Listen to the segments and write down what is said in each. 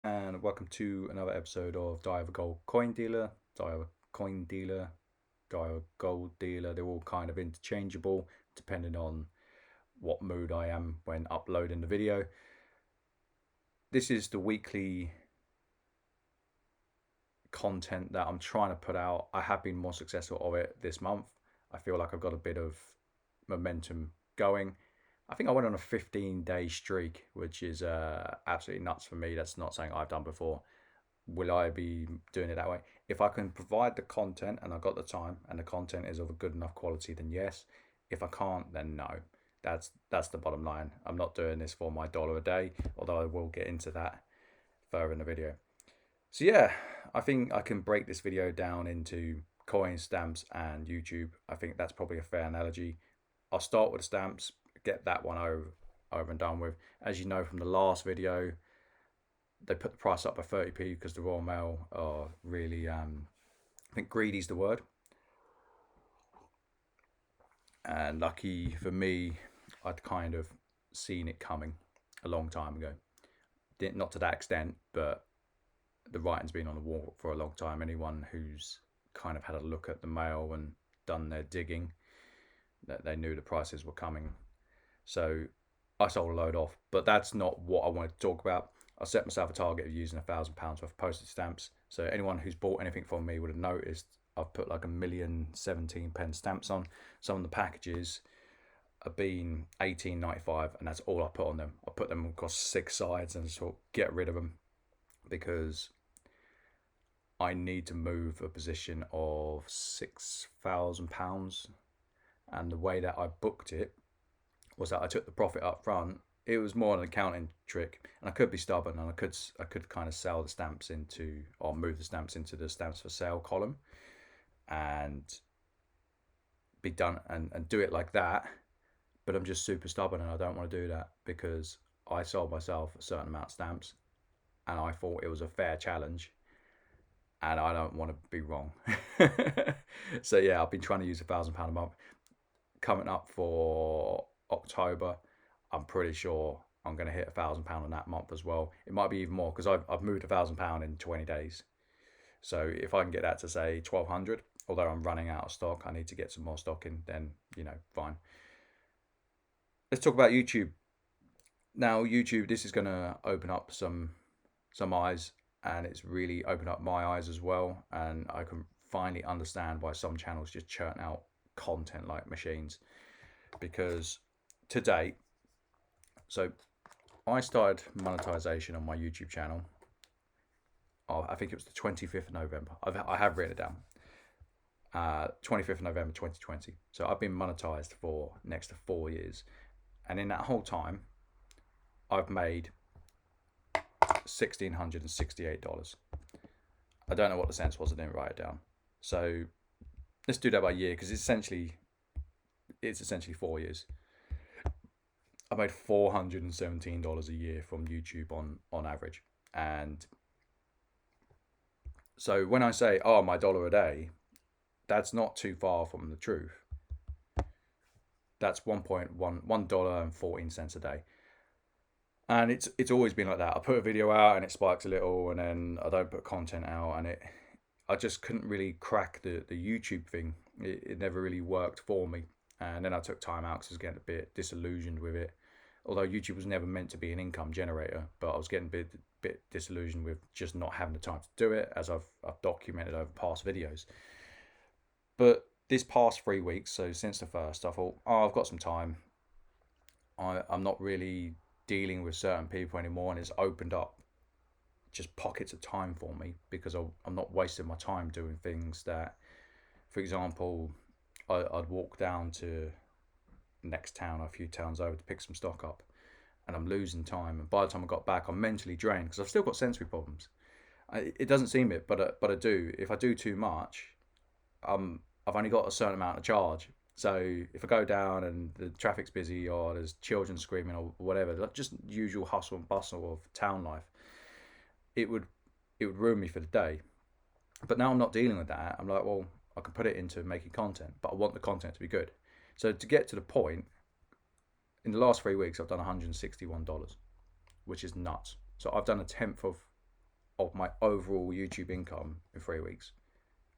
and welcome to another episode of Die of a Gold Coin Dealer, Die of a Coin Dealer, Die of a Gold Dealer. They're all kind of interchangeable depending on what mood I am when uploading the video. This is the weekly content that I'm trying to put out. I have been more successful of it this month. I feel like I've got a bit of momentum going. I think I went on a 15-day streak, which is absolutely nuts for me. That's not something I've done before. Will I be doing it that way? If I can provide the content and I've got the time and the content is of a good enough quality, then yes. If I can't, then no. That's the bottom line. I'm not doing this for my dollar a day, although I will get into that further in the video. So yeah, I think I can break this video down into coins, stamps, and YouTube. I think that's probably a fair analogy. I'll start with the stamps, get that one over and done with. As you know from the last video, they put the price up by 30p because the Royal Mail are really, I think greedy's the word. And lucky for me, I'd kind of seen it coming a long time ago. Not to that extent, but the writing's been on the wall for a long time. Anyone who's kind of had a look at the mail and done their digging, that they knew the prices were coming. So I sold a load off, but that's not what I wanted to talk about. I set myself a target of using £1,000 worth of postage stamps. So anyone who's bought anything from me would have noticed I've put like 1,017 stamps on. Some of the packages have been £18.95, and that's all I put on them. I put them across 6 sides and sort of get rid of them because I need to move a position of £6,000. And the way that I booked it was that I took the profit up front. It was more an accounting trick, and I could be stubborn, and I could kind of sell the stamps into, or move the stamps into the stamps for sale column, and be done and do it like that. But I'm just super stubborn, and I don't want to do that because I sold myself a certain amount of stamps, and I thought it was a fair challenge, and I don't want to be wrong. So yeah, I've been trying to use £1,000 a month. Coming up for October, I'm pretty sure I'm going to hit £1,000 in that month as well. It might be even more because I've moved £1,000 in 20 days. So if I can get that to say 1,200, although I'm running out of stock, I need to get some more stock in. Then fine. Let's talk about YouTube now. YouTube, this is going to open up some eyes, and it's really opened up my eyes as well. And I can finally understand why some channels just churn out content like machines, because to date, so I started monetization on my YouTube channel. I think it was the 25th of November. I have written it down. 25th of November 2020. So I've been monetized for next to 4 years, and in that whole time, I've made $1,668. I don't know what the cents was. I didn't write it down. So let's do that by year, because it's essentially 4 years. I made $417 a year from YouTube on average. And so when I say, oh, my dollar a day, that's not too far from the truth. That's $1.14 a day. And it's always been like that. I put a video out and it spikes a little, and then I don't put content out, and I just couldn't really crack the YouTube thing. It never really worked for me. And then I took time out because I was getting a bit disillusioned with it. Although YouTube was never meant to be an income generator, but I was getting a bit disillusioned with just not having the time to do it, as I've documented over past videos. But this past 3 weeks, so since the first, I thought, oh, I've got some time. I'm not really dealing with certain people anymore, and it's opened up just pockets of time for me because I'm not wasting my time doing things that, for example, I'd walk down to next town or a few towns over to pick some stock up, and I'm losing time, and by the time I got back I'm mentally drained because I've still got sensory problems. It doesn't seem it, but I do. If I do too much, I've only got a certain amount of charge. So if I go down and the traffic's busy or there's children screaming or whatever, like just usual hustle and bustle of town life, it would ruin me for the day. But now I'm not dealing with that. I'm like, well, I can put it into making content, but I want the content to be good. So to get to the point, in the last 3 weeks, I've done $161, which is nuts. So I've done a tenth of of my overall YouTube income in 3 weeks,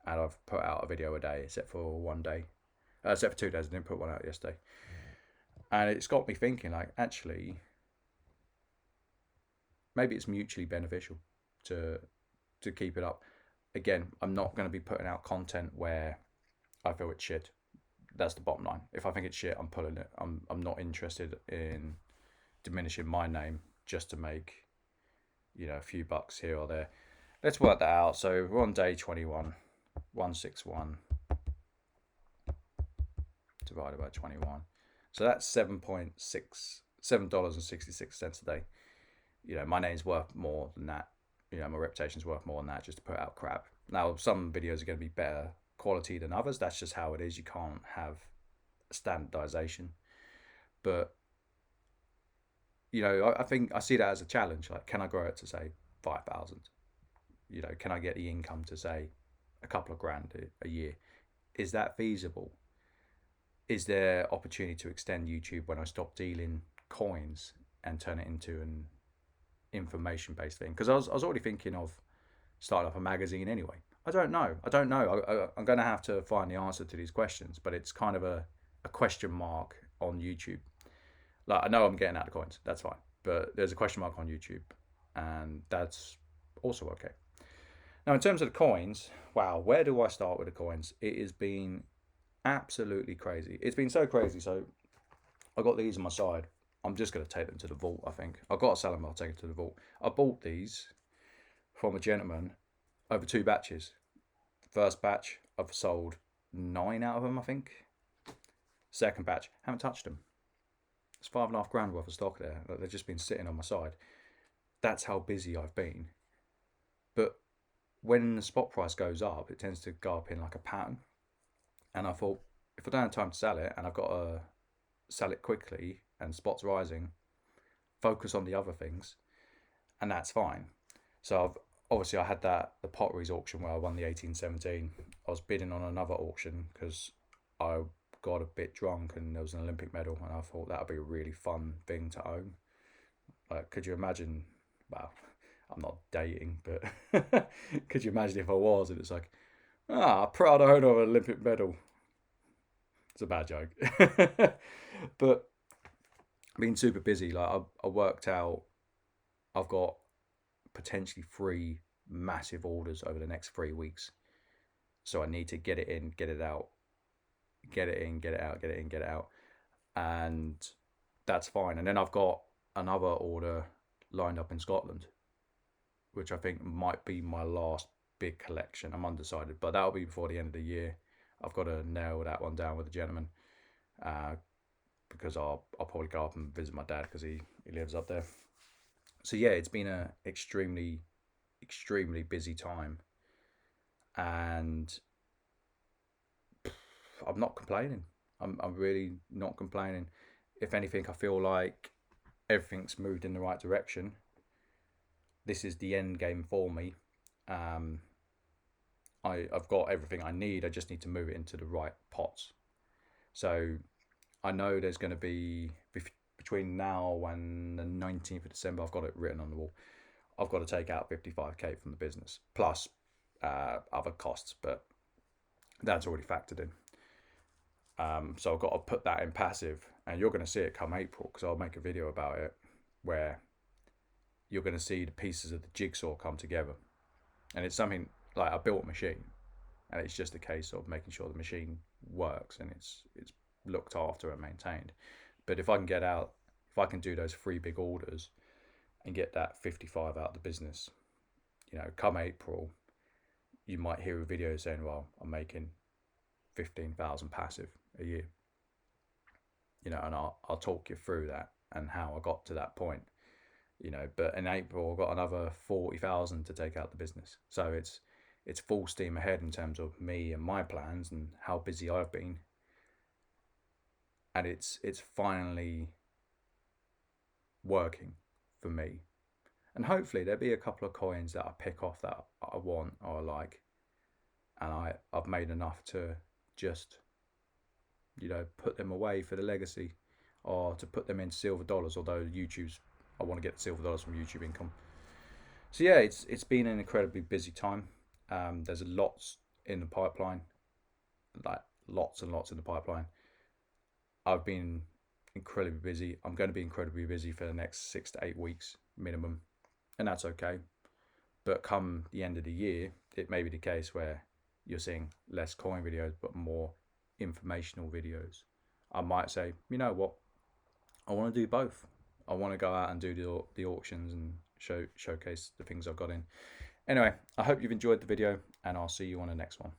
and I've put out a video a day, except for one day, except for 2 days. I didn't put one out yesterday, and it's got me thinking. Like, actually, maybe it's mutually beneficial to keep it up. Again, I'm not going to be putting out content where I feel it's shit. That's the bottom line. If I think it's shit, I'm pulling it. I'm not interested in diminishing my name just to make, a few bucks here or there. Let's work that out. So we're on day 21. 161 divided by 21. So that's $7.66 a day. My name's worth more than that. My reputation's worth more than that just to put out crap. Now, some videos are going to be better quality than others. That's just how it is. You can't have standardization. But, I think I see that as a challenge. Like, can I grow it to, say, 5,000? Can I get the income to, say, a couple of grand a year? Is that feasible? Is there opportunity to extend YouTube when I stop dealing coins and turn it into an information-based thing? Because I was already thinking of starting up a magazine anyway. I don't know. I'm going to have to find the answer to these questions, but it's kind of a question mark on YouTube. Like, I know I'm getting out of coins. That's fine. But there's a question mark on YouTube, and that's also okay. Now, in terms of the coins, wow, where do I start with the coins? It has been absolutely crazy. It's been so crazy. So I got these on my side. I'm just going to take them to the vault, I think. I've got to sell them. I'll take them to the vault. I bought these from a gentleman over 2 batches. The first batch, I've sold 9 out of them, I think. Second batch, haven't touched them. It's $5.5 worth of stock there. They've just been sitting on my side. That's how busy I've been. But when the spot price goes up, it tends to go up in like a pattern. And I thought, if I don't have time to sell it and I've got to sell it quickly and spot's rising, focus on the other things, and that's fine. So obviously I had the potteries auction where I won the 1817. I was bidding on another auction because I got a bit drunk and there was an Olympic medal, and I thought that would be a really fun thing to own. Like, could you imagine? Well, I'm not dating, but could you imagine if I was? And it's like, proud owner of an Olympic medal. It's a bad joke. But being super busy, like I worked out, I've got potentially 3 massive orders over the next 3 weeks. So I need to get it in, get it out, get it in, get it out, get it in, get it out. And that's fine. And then I've got another order lined up in Scotland, which I think might be my last big collection. I'm undecided, but that'll be before the end of the year. I've got to nail that one down with the gentleman, because I'll probably go up and visit my dad because he lives up there. So yeah, it's been a extremely busy time, and I'm not complaining. I'm really not complaining. If anything, I feel like everything's moved in the right direction. This is the end game for me. I've got everything I need. I just need to move it into the right pots. So I know there's going to be, between now and the 19th of December, I've got it written on the wall, I've got to take out 55k from the business, plus other costs, but that's already factored in. So I've got to put that in passive, and you're going to see it come April, because I'll make a video about it where you're going to see the pieces of the jigsaw come together. And it's something like, I built a machine, and it's just a case of making sure the machine works and it's looked after and maintained. But if I can do those 3 big orders and get that 55 out of the business, come April, you might hear a video saying, well, I'm making 15,000 passive a year, and I'll talk you through that and how I got to that point, but in April I've got another 40,000 to take out the business. So it's full steam ahead in terms of me and my plans and how busy I've been. And it's finally working for me. And hopefully there'll be a couple of coins that I pick off that I want or I like. And I've made enough to just, put them away for the legacy, or to put them in silver dollars, although I want to get the silver dollars from YouTube income. So yeah, it's been an incredibly busy time. There's lots in the pipeline, like lots and lots in the pipeline. I've been incredibly busy. I'm going to be incredibly busy for the next 6 to 8 weeks minimum, and that's okay. But come the end of the year, it may be the case where you're seeing less coin videos but more informational videos. I might say, you know what, I want to do both. I want to go out and do the auctions and showcase the things I've got in. Anyway, I hope you've enjoyed the video, and I'll see you on the next one.